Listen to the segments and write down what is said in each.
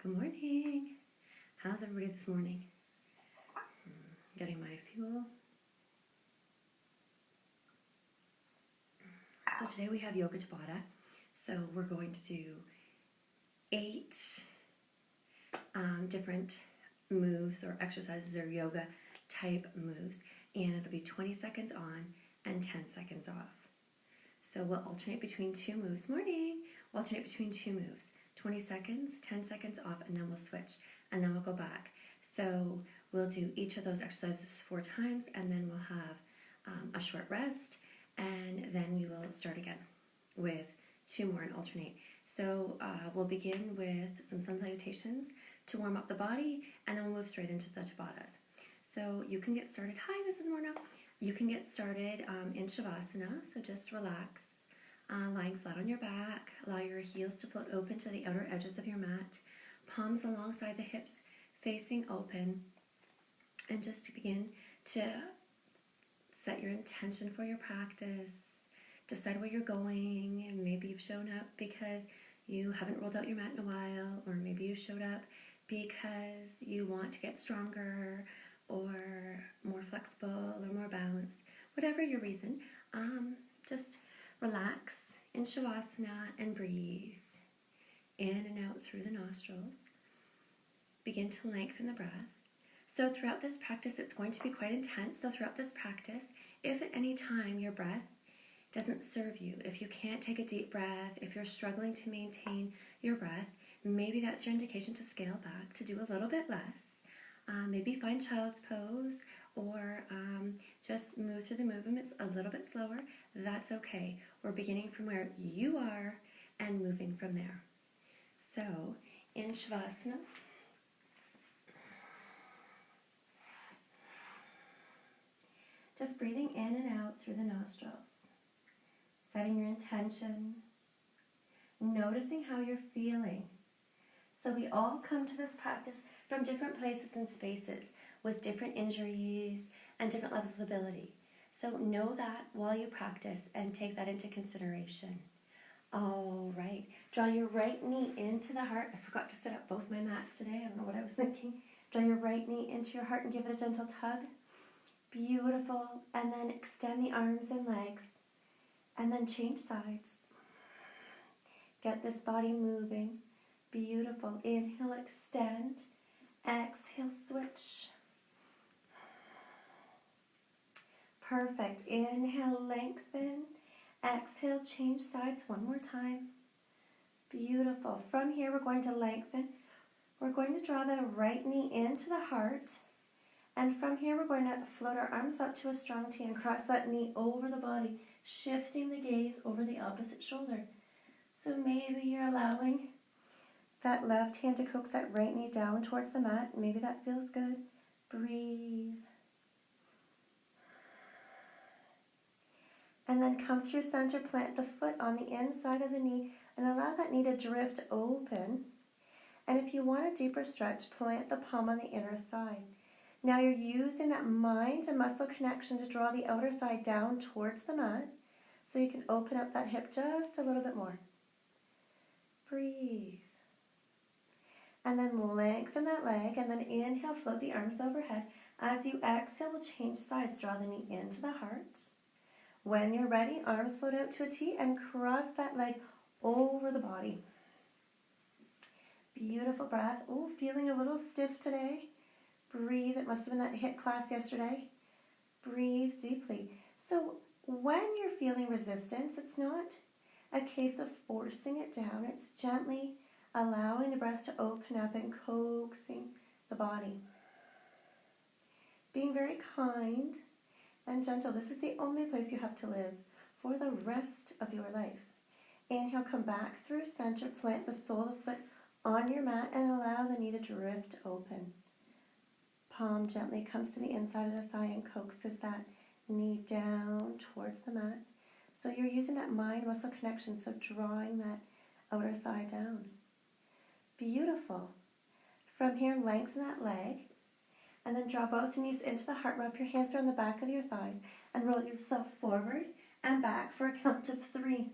Good morning. How's everybody this morning? Getting my fuel. So today we have yoga Tabata. So we're going to do 8 different moves or exercises or yoga type moves, and it'll be 20 seconds on and 10 seconds off. So we'll alternate between 2 moves. Morning. We'll alternate between 2 moves. 20 seconds, 10 seconds off, and then we'll switch, and then we'll go back. So we'll do each of those exercises 4 times, and then we'll have a short rest, and then we will start again with 2 more and alternate. So we'll begin with some sun salutations to warm up the body, and then we'll move straight into the Tabatas. So you can get started. Hi, Mrs. Morno. You can get started in Savasana, so just relax. Lying flat on your back, allow your heels to float open to the outer edges of your mat, palms alongside the hips facing open, and just to begin to set your intention for your practice, decide where you're going, and maybe you've shown up because you haven't rolled out your mat in a while, or maybe you showed up because you want to get stronger or more flexible or more balanced. Whatever your reason, just relax in Shavasana and breathe in and out through the nostrils. Begin to lengthen the breath. So throughout this practice, it's going to be quite intense. So throughout this practice, if at any time your breath doesn't serve you, if you can't take a deep breath, if you're struggling to maintain your breath, maybe that's your indication to scale back, to do a little bit less. Maybe find child's pose, or just move through the movements a little bit slower. That's okay. We're beginning from where you are and moving from there. So, in Shavasana, just breathing in and out through the nostrils, setting your intention, noticing how you're feeling. So we all come to this practice from different places and spaces with different injuries and different levels of ability. So know that while you practice and take that into consideration. All right. Draw your right knee into the heart. I forgot to set up both my mats today. I don't know what I was thinking. Draw your right knee into your heart and give it a gentle tug. Beautiful. And then extend the arms and legs. And then change sides. Get this body moving. Beautiful. Inhale, extend. Exhale, switch. Perfect. Inhale, lengthen. Exhale, change sides one more time. Beautiful. From here, we're going to lengthen. We're going to draw the right knee into the heart. And from here, we're going to float our arms up to a strong T and cross that knee over the body, shifting the gaze over the opposite shoulder. So maybe you're allowing that left hand to coax that right knee down towards the mat. Maybe that feels good. Breathe. And then come through center, plant the foot on the inside of the knee and allow that knee to drift open. And if you want a deeper stretch, plant the palm on the inner thigh. Now you're using that mind and muscle connection to draw the outer thigh down towards the mat so you can open up that hip just a little bit more. Breathe. And then lengthen that leg, and then inhale, float the arms overhead. As you exhale, we'll change sides. Draw the knee into the heart. When you're ready, arms float out to a T and cross that leg over the body. Beautiful breath. Oh, feeling a little stiff today. Breathe. It must have been that HIIT class yesterday. Breathe deeply. So when you're feeling resistance, it's not a case of forcing it down. It's gently allowing the breath to open up and coaxing the body. Being very kind and gentle. This is the only place you have to live for the rest of your life. Inhale, come back through center, plant the sole of the foot on your mat and allow the knee to drift open. Palm gently comes to the inside of the thigh and coaxes that knee down towards the mat. So you're using that mind-muscle connection, so drawing that outer thigh down. Beautiful. From here, lengthen that leg, and then draw both knees into the heart. Wrap your hands around the back of your thighs, and roll yourself forward and back for a count of 3.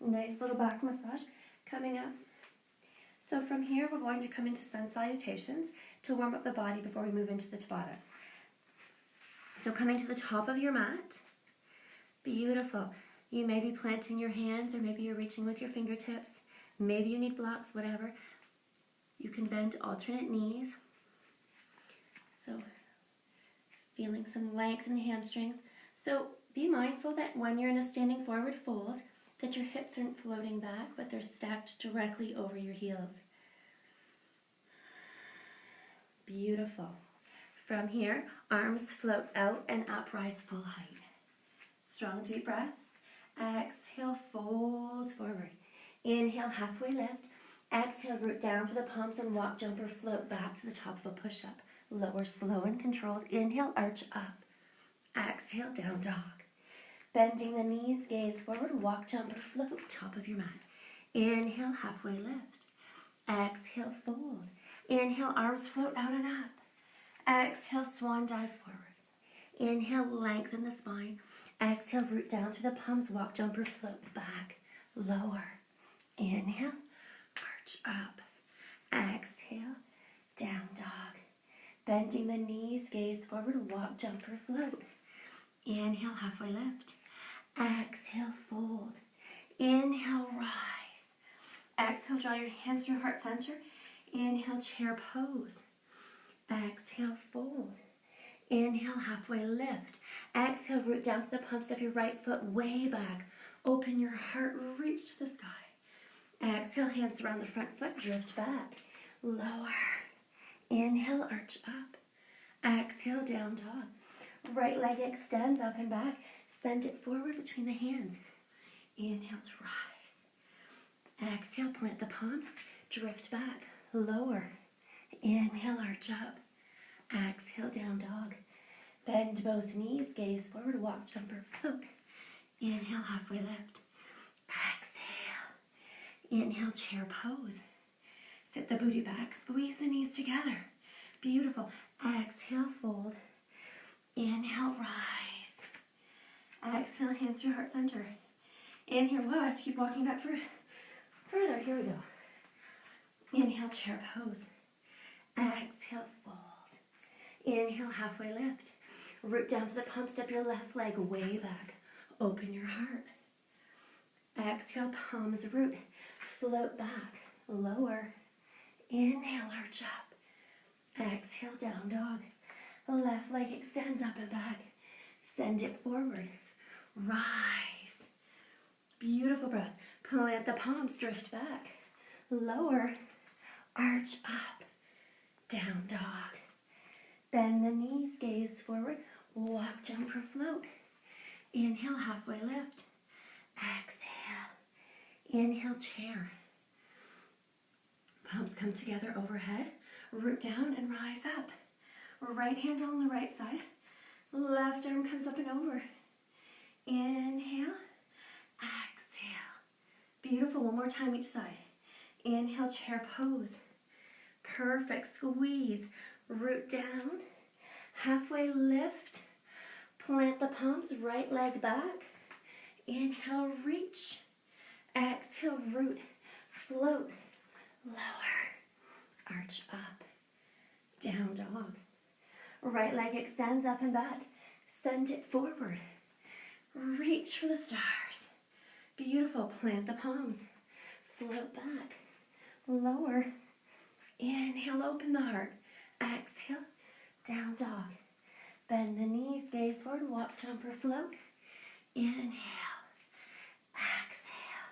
Nice little back massage coming up So from here, we're going to come into sun salutations to warm up the body before we move into the Tabatas. So coming to the top of your mat, beautiful. You may be planting your hands, or maybe you're reaching with your fingertips. Maybe you need blocks, whatever. You can bend alternate knees. So feeling some length in the hamstrings. So be mindful that when you're in a standing forward fold, that your hips aren't floating back, but they're stacked directly over your heels. Beautiful. From here, arms float out and up, rise full height. Strong deep breath. Exhale, fold forward. Inhale, halfway lift. Exhale, root down through the palms and walk, jump, or float back to the top of a push-up. Lower, slow and controlled. Inhale, arch up. Exhale, down dog. Bending the knees, gaze forward, walk, jump, or float, top of your mat. Inhale, halfway lift. Exhale, fold. Inhale, arms float out and up. Exhale, swan dive forward. Inhale, lengthen the spine. Exhale, root down through the palms, walk, jump, or float back. Lower. Inhale, arch up. Exhale, down dog. Bending the knees, gaze forward, walk, jump, or float. Inhale, halfway lift. Exhale, fold. Inhale, rise. Exhale, draw your hands to your heart center. Inhale, chair pose. Exhale, fold. Inhale, halfway lift. Exhale, root down to the palm, step your right foot way back. Open your heart, reach to the sky. Exhale, hands around the front foot, drift back. Lower. Inhale, arch up. Exhale, down dog. Right leg extends up and back. Send it forward between the hands. Inhale to rise. Exhale, plant the palms, drift back. Lower. Inhale, arch up. Exhale, down dog. Bend both knees, gaze forward, walk, jump, or float. Inhale, halfway lift. Exhale. Inhale, chair pose. Sit the booty back, squeeze the knees together. Beautiful. Exhale, fold. Inhale, rise. Exhale, hands to your heart center. Inhale, whoa, I have to keep walking back further. Here we go. Inhale, chair pose. Exhale, fold. Inhale, halfway lift. Root down to the palm, step your left leg way back. Open your heart. Exhale, palms root. Float back. Lower. Inhale, arch up. Exhale, down dog. Left leg extends up and back. Send it forward. Rise. Beautiful breath. Plant the palms, drift back. Lower. Arch up. Down dog. Bend the knees, gaze forward. Walk, jump, or float. Inhale, halfway lift. Exhale. Inhale, chair. Palms come together overhead. Root down and rise up. Right hand on the right side. Left arm comes up and over. Inhale. Exhale. Beautiful. One more time each side. Inhale, chair pose. Perfect. Squeeze. Root down. Halfway lift. Plant the palms. Right leg back. Inhale, reach. Exhale, root. Float. Lower. Arch up. Down dog. Right leg extends up and back. Send it forward. Reach for the stars. Beautiful. Plant the palms. Float back. Lower. Inhale, open the heart. Exhale, down dog. Bend the knees, gaze forward, walk, jump, or float. Inhale. Exhale.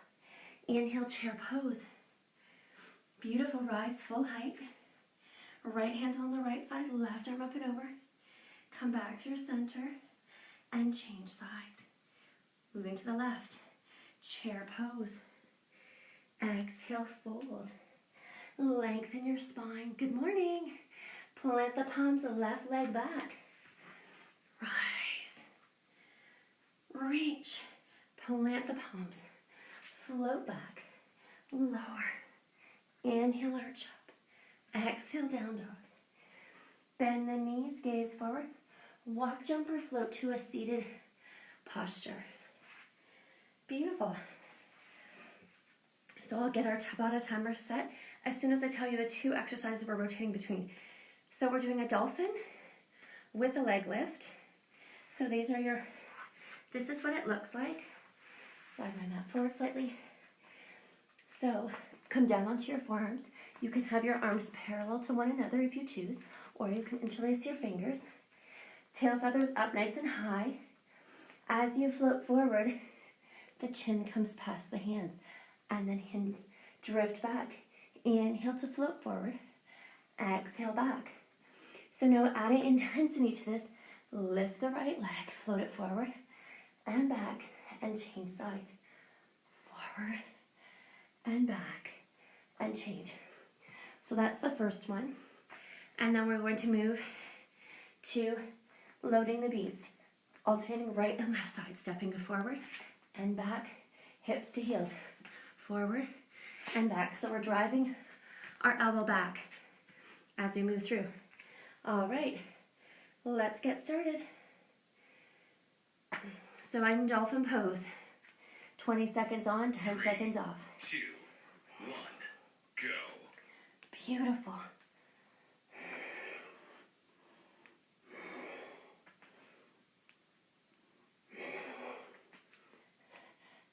Inhale, chair pose. Beautiful. Rise full height. Right hand on the right side, left arm up and over. Come back through center and change sides. Moving to the left. Chair pose. Exhale, fold. Lengthen your spine. Good morning. Plant the palms, left leg back. Rise. Reach. Plant the palms. Float back. Lower. Inhale, arch up. Exhale, down dog. Bend the knees, gaze forward. Walk, jump, or float to a seated posture. Beautiful. So I'll get our Tabata timer set as soon as I tell you the two exercises we're rotating between. So we're doing a dolphin with a leg lift. So these are your, this is what it looks like. Slide my mat forward slightly. So come down onto your forearms. You can have your arms parallel to one another if you choose, or you can interlace your fingers. Tail feathers up nice and high. As you float forward, the chin comes past the hands, and then drift back. Inhale to float forward. Exhale back. So now adding intensity to this, lift the right leg, float it forward and back, and change sides. Forward and back, and change. So that's the first one. And then we're going to move to loading the beast, alternating right and left side, stepping forward and back, hips to heels, forward and back. So we're driving our elbow back as we move through. All right, let's get started. So I'm in dolphin pose. 20 seconds on, 10 seconds off. 2, 1, go. Beautiful.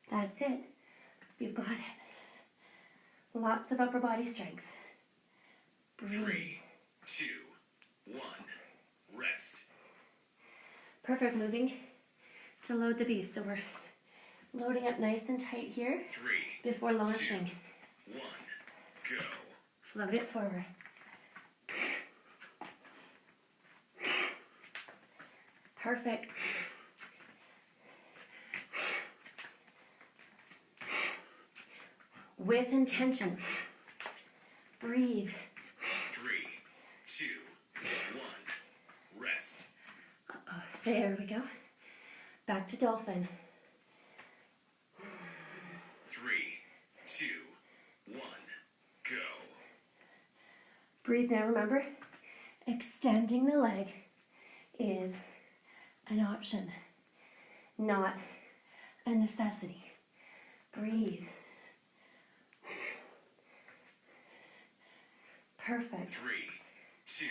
That's it. You've got it. Lots of upper body strength. Breathe. 3, 2, 1, rest. Perfect. Moving to load the beast. So we're loading up nice and tight here 3, before launching. 2, 1, go. Float it forward. Perfect. With intention. Breathe. 3, 2, 1, rest. There we go. Back to dolphin. 3, 2, 1, go. Breathe now. Remember, extending the leg is an option, not a necessity. Breathe. Perfect. 3, 2,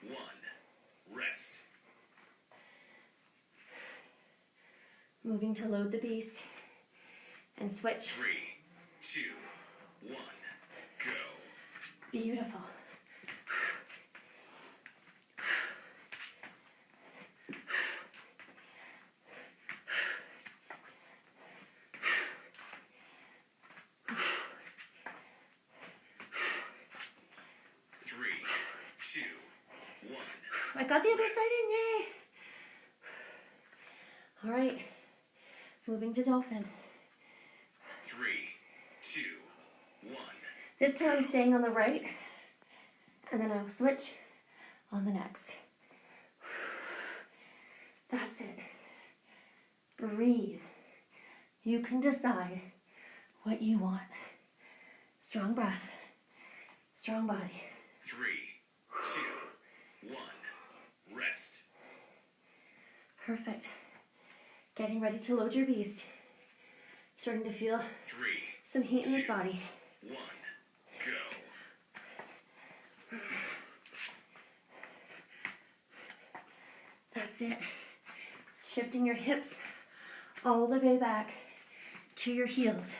1, rest. Moving to load the beast and switch. 3, 2, 1, go. Beautiful. I got the other side in, yay! All right, moving to dolphin. 3, 2, 1. This time I'm staying on the right, and then I'll switch on the next. That's it. Breathe. You can decide what you want. Strong breath, strong body. 3, 2, 1, rest. Perfect. Getting ready to load your beast. Starting to feel 3, some heat in this 2, body. 1, go. That's it. Shifting your hips all the way back to your heels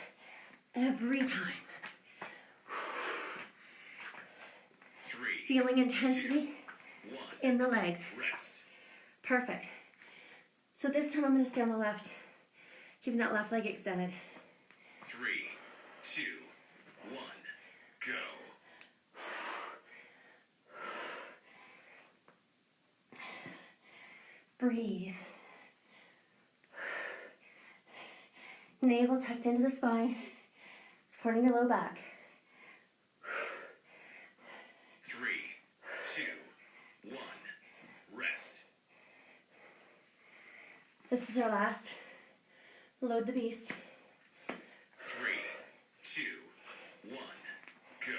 every time. 3, Feeling intensity 2, 1, in the legs. rest. Perfect. So this time I'm going to stay on the left, keeping that left leg extended. 3, 2, 1, go. Breathe. Navel tucked into the spine, supporting your low back. 3, 2, 1, rest. This is our last. Load the beast. 3, 2, 1, go.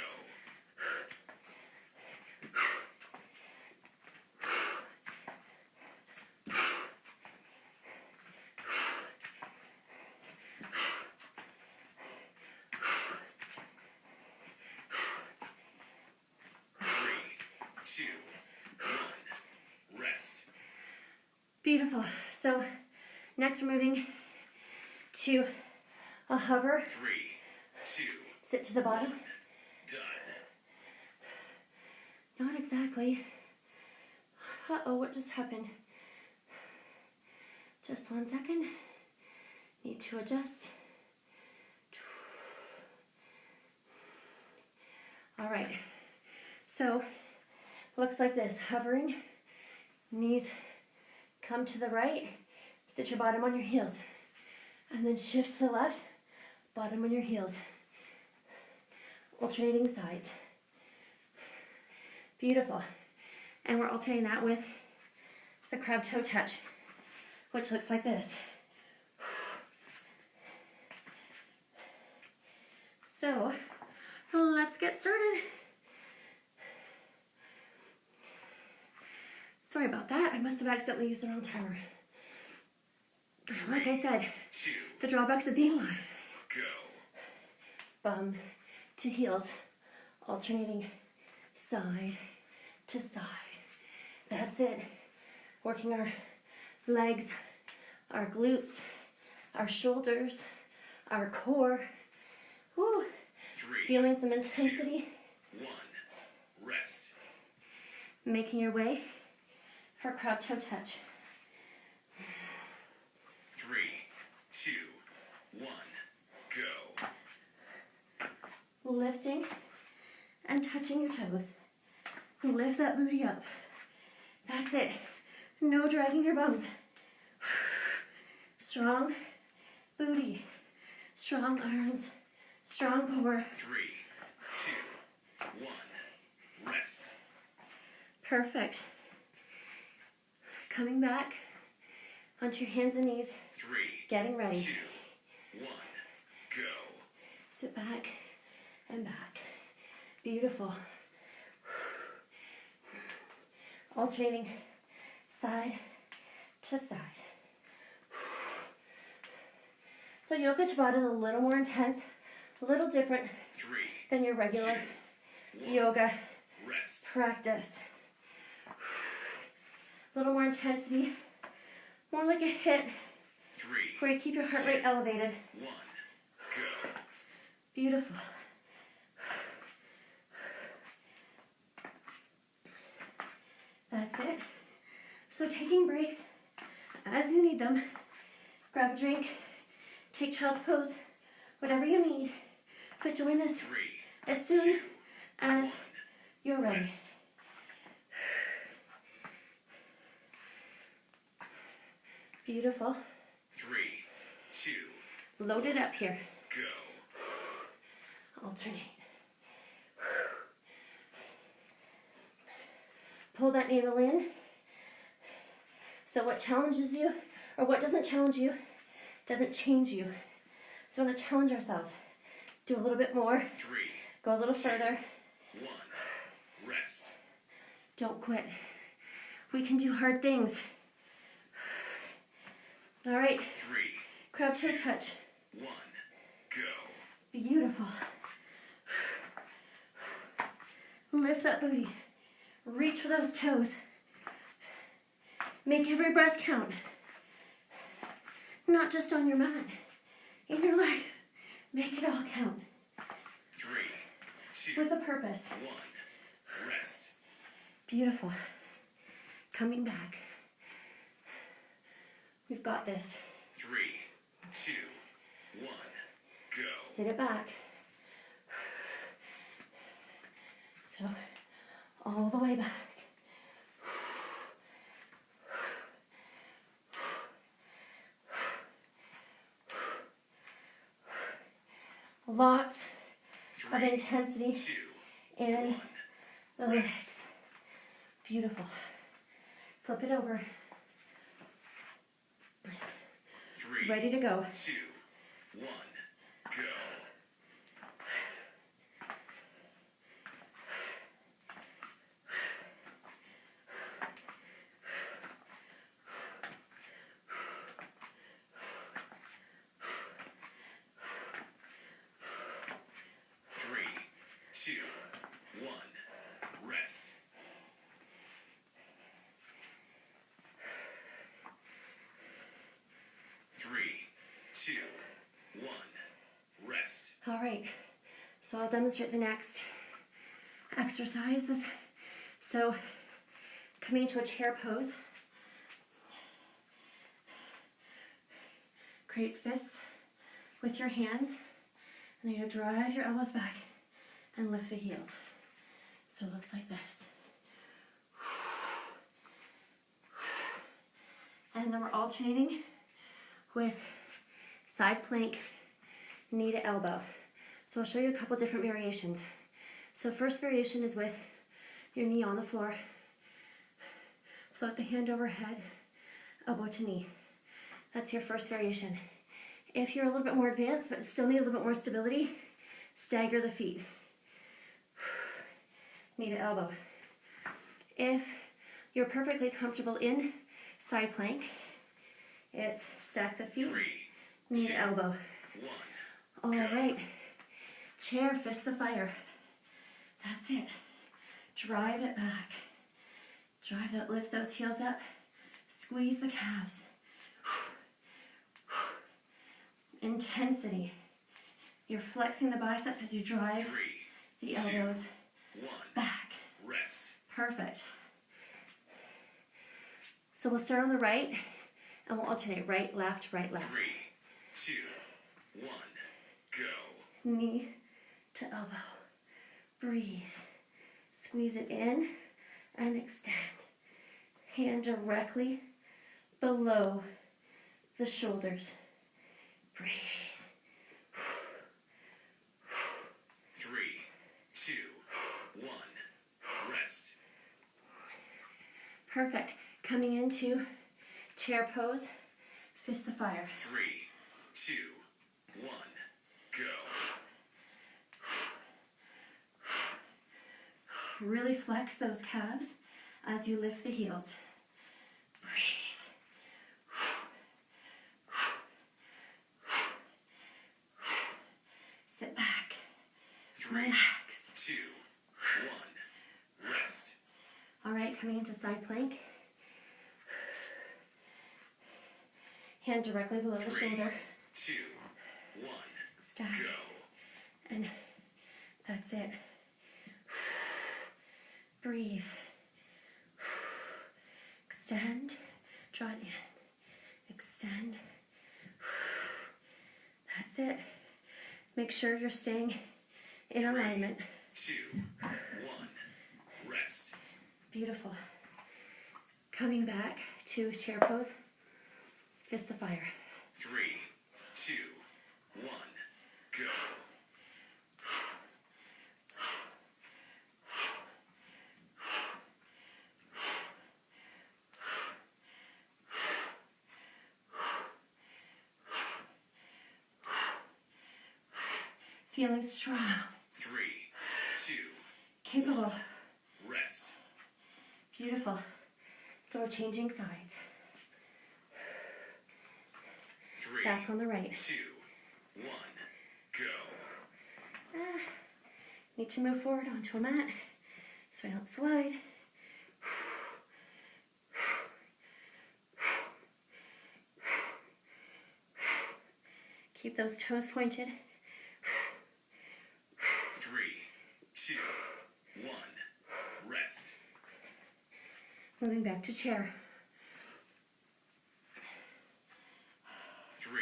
Beautiful. So next we're moving to a hover. 3, 2, Sit to the bottom. done. Not exactly. Uh-oh, what just happened? Just 1 second. Need to adjust. All right. So, looks like this. Hovering. Knees come to the right. Sit your bottom on your heels. And then shift to the left. Bottom on your heels. Alternating sides. Beautiful. And we're alternating that with the crab toe touch, which looks like this. So, let's get started. Sorry about that. I must have accidentally used the wrong timer. Like I said, 2, the drawbacks of being live. go. Bum to heels, alternating side to side. That's it. Working our legs, our glutes, our shoulders, our core. Woo. 3, Feeling some intensity. 1, rest. Making your way for crab toe touch. 3, 2, 1, go. Lifting and touching your toes. Lift that booty up. That's it. No dragging your bums. Strong booty. Strong arms. Strong core. 3, 2, 1, rest. Perfect. Coming back onto your hands and knees. 3, Getting ready. 2, 1, go. Sit back and back. Beautiful. Alternating side to side. So yoga Tabata is a little more intense, a little different 3, than your regular 2, 1, yoga rest. practice. A little more intensity, more like a hit 3, where you keep your heart rate elevated. 1, go. Beautiful. That's it. So taking breaks as you need them. Grab a drink, take child's pose, whatever you need. But join us 3, as soon 2, as 1, you're ready. rest. Beautiful. 3, 2, Load it up here. go. Alternate. Pull that navel in. So what challenges you, or what doesn't challenge you, doesn't change you. So we want to challenge ourselves. Do a little bit more. 3, Go a little further. 1, rest. Don't quit. We can do hard things. All right. 3, Crab toe touch. 1, go. Beautiful. Lift that booty. Reach for those toes. Make every breath count. Not just on your mat. In your life. Make it all count. 3, 2, With a purpose. 1, rest. Beautiful. Coming back. We've got this. 3, 2, 1, go. Sit it back. So, all the way back. Lots of 3, intensity 2, in 1, the legs. Beautiful. Flip it over. 3, Ready to go. 2, 1, go. 2, 1. Rest. All right, so I'll demonstrate the next exercises. So coming into a chair pose, create fists with your hands, and then you drive your elbows back and lift the heels. So it looks like this. And then we're alternating with side plank, knee to elbow. So I'll show you a couple different variations. So first variation is with your knee on the floor. Float the hand overhead, elbow to knee. That's your first variation. If you're a little bit more advanced but still need a little bit more stability, stagger the feet. Knee to elbow. If you're perfectly comfortable in side plank, it's stack the feet, 3, knee 2, to elbow. 1. All right, chair, fists of fire. That's it. Drive it back. Drive that, lift those heels up. Squeeze the calves. Intensity. You're flexing the biceps as you drive 3, the elbows 1. back. Rest. Perfect. So we'll start on the right and we'll alternate right, left, right, left. 3, 2, 1. Go. Knee to elbow. Breathe. Squeeze it in and extend. Hand directly below the shoulders. Breathe. 3, 2, 1. Rest. Perfect. Coming into chair pose, fists of fire. 3, 2, 1. Go. Really flex those calves as you lift the heels. Breathe. Sit back. 3, Relax. 2, 1. Rest. All right, coming into side plank. Hand directly below the 3, shoulder. 2, 1. Stack. Go. And that's it. Breathe. Extend. Draw it in. Extend. That's it. Make sure you're staying in 3, alignment. 2, 1. Rest. Beautiful. Coming back to chair pose. Fist of fire. 3, 2, 1. Go. Feeling strong. 3, 2, Capable. rest. Beautiful. So we're changing sides. 3, Back on the right. 2, 1. Go. Need to move forward onto a mat so I don't slide. Keep those toes pointed. 3, 2, 1. Rest. Moving back to chair. 3,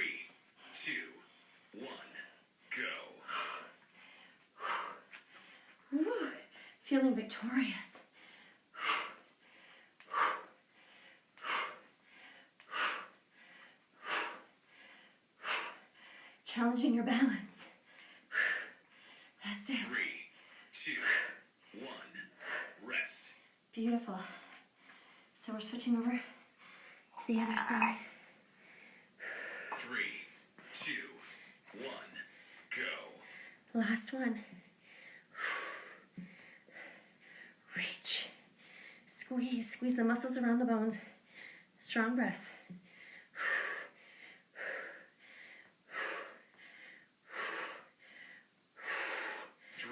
2, 1. Go. Woo. Feeling victorious. Challenging your balance. That's it. 3, 2, 1. Rest. Beautiful. So we're switching over to the other side. 3, 2, 1. Go. Last one. Reach. Squeeze. Squeeze the muscles around the bones. Strong breath. 3,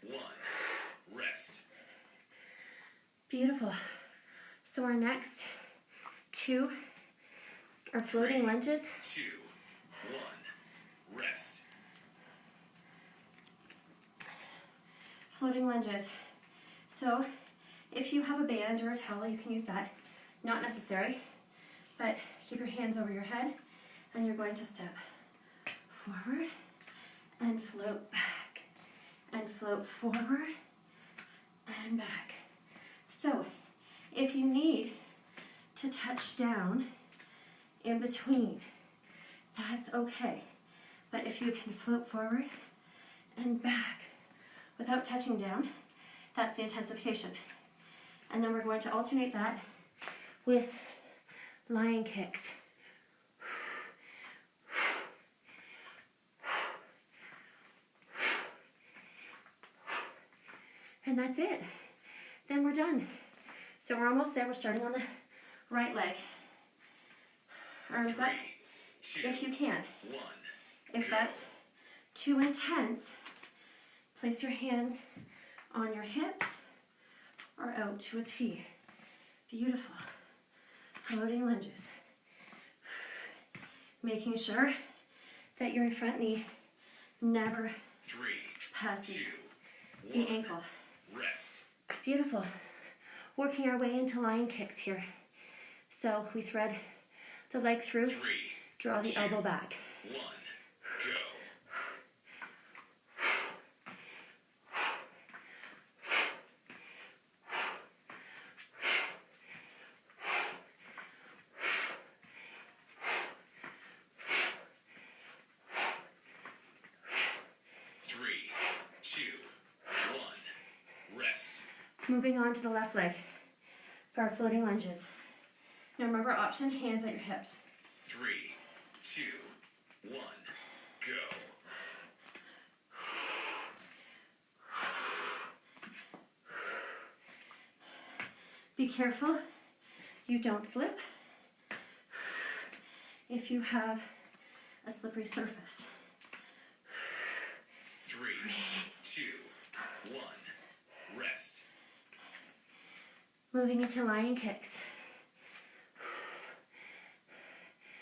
2, 1. Rest. Beautiful. So our next two Our floating lunges. 2, 1, rest. Floating lunges. So if you have a band or a towel, you can use that. Not necessary, but keep your hands over your head and you're going to step forward and float back and float forward and back. So if you need to touch down in between, that's okay. But if you can float forward and back without touching down, that's the intensification. And then we're going to alternate that with lion kicks. And that's it. Then we're done. So we're almost there. We're starting on the right leg. Arms up, 3, 2, if you can. 1, If go. that's too intense, place your hands on your hips or out to a T. Beautiful. Floating lunges. Making sure that your front knee never 3, passes 2, the 1, ankle. rest. Beautiful. Working our way into lion kicks here. So we thread the leg through, 3, draw the 2, elbow back. 1, go. Three, 2, 1, rest. Moving on to the left leg for our floating lunges. Now remember, option, hands at your hips. 3, 2, 1, go. Be careful you don't slip if you have a slippery surface. 3, 2, 1, rest. Moving into lion kicks.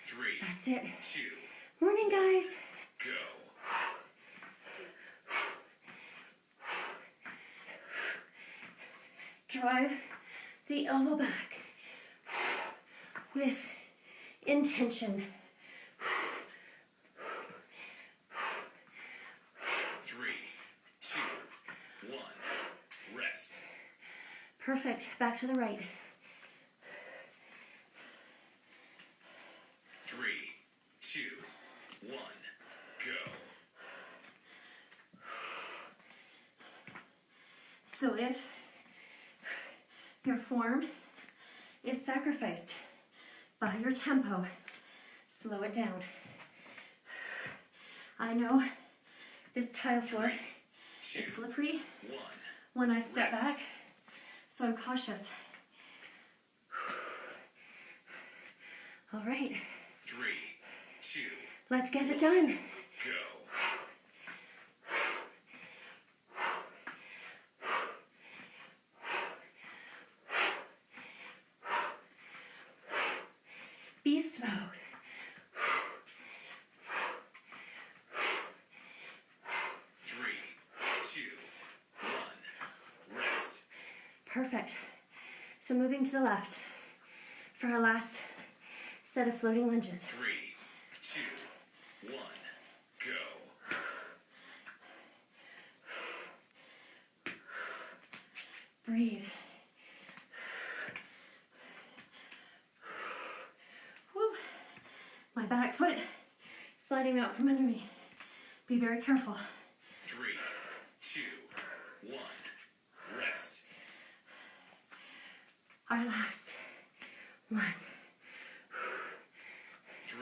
3, That's it. 2, Morning, guys. go. Drive the elbow back with intention. 3, 2, 1, rest. Perfect. Back to the right. 3, 2, 1, go. So if your form is sacrificed by your tempo, slow it down. I know this tile floor 3, 2, is slippery 1, when I step Rest. back, so I'm cautious. All right, 3, 2, let's get it done. go. Beast mode. 3, 2, 1, rest. Perfect. So moving to the left for our last set of floating lunges. 3, 2, 1, go. Breathe. Woo. My back foot sliding out from under me. Be very careful. 3, 2, 1, rest. Our last one. 3,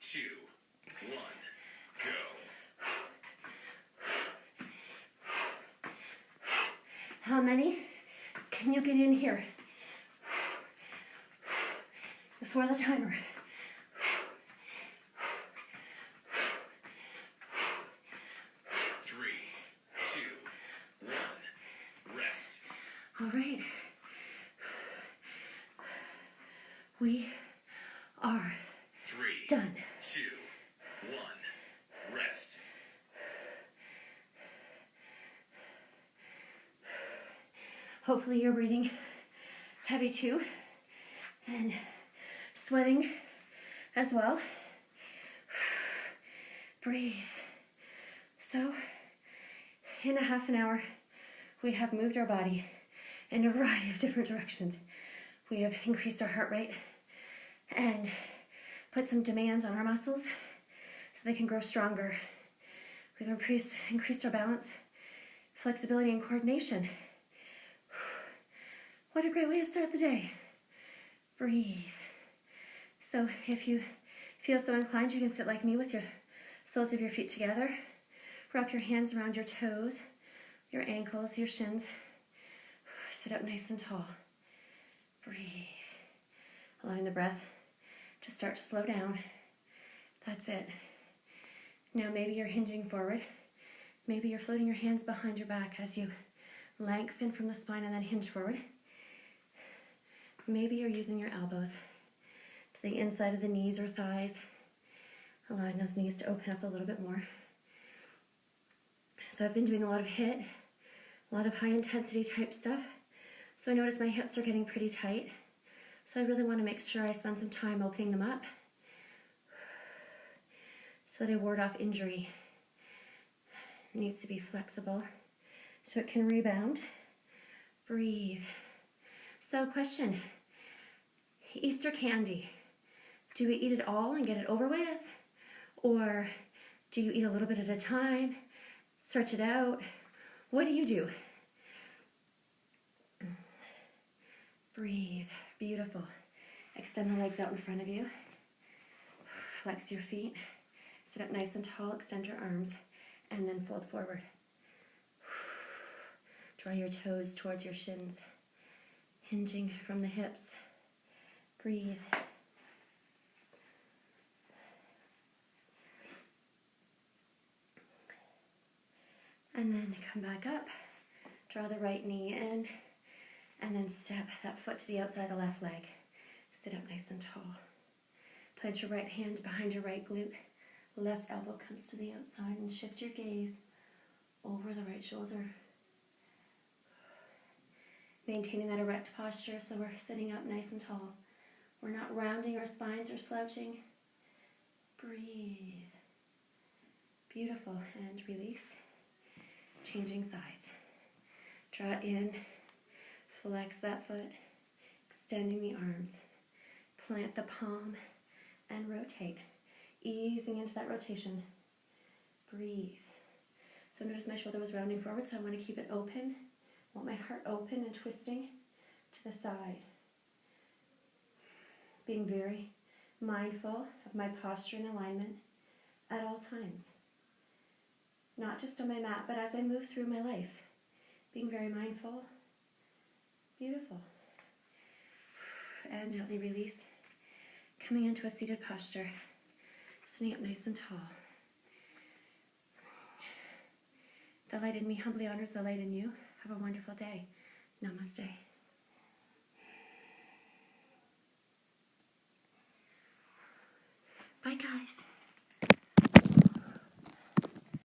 2, 1, go. How many can you get in here before the timer? 3, 2, 1, rest. All right. We are 2, 1. Rest. Hopefully you're breathing heavy too and sweating as well. Breathe. So, in a half an hour, we have moved our body in a variety of different directions. We have increased our heart rate and put some demands on our muscles so they can grow stronger. We've increased our balance, flexibility, and coordination. What a great way to start the day. Breathe. So if you feel so inclined, you can sit like me with your soles of your feet together. Wrap your hands around your toes, your ankles, your shins. Sit up nice and tall. Breathe. Allowing the breath to start to slow down. That's it. Now maybe you're hinging forward. Maybe you're floating your hands behind your back as you lengthen from the spine and then hinge forward. Maybe you're using your elbows to the inside of the knees or thighs, allowing those knees to open up a little bit more. So I've been doing a lot of HIIT, a lot of high intensity type stuff. So I notice my hips are getting pretty tight. So I really want to make sure I spend some time opening them up so that I ward off injury. It needs to be flexible so it can rebound. Breathe. So question, Easter candy. Do we eat it all and get it over with? Or do you eat a little bit at a time, stretch it out? What do you do? Breathe. Beautiful. Extend the legs out in front of you. Flex your feet. Sit up nice and tall. Extend your arms. And then fold forward. Draw your toes towards your shins. Hinging from the hips. Breathe. And then come back up. Draw the right knee in. And then step that foot to the outside of the left leg. Sit up nice and tall. Plant your right hand behind your right glute. Left elbow comes to the outside and shift your gaze over the right shoulder. Maintaining that erect posture so we're sitting up nice and tall. We're not rounding our spines or slouching. Breathe. Beautiful. And release. Changing sides. Draw in. Flex that foot, extending the arms. Plant the palm and rotate. Easing into that rotation. Breathe. So notice my shoulder was rounding forward, so I want to keep it open. I want my heart open and twisting to the side. Being very mindful of my posture and alignment at all times. Not just on my mat, but as I move through my life. Being very mindful. Beautiful. And gently release. Coming into a seated posture. Sitting up nice and tall. The light in me humbly honors the light in you. Have a wonderful day. Namaste.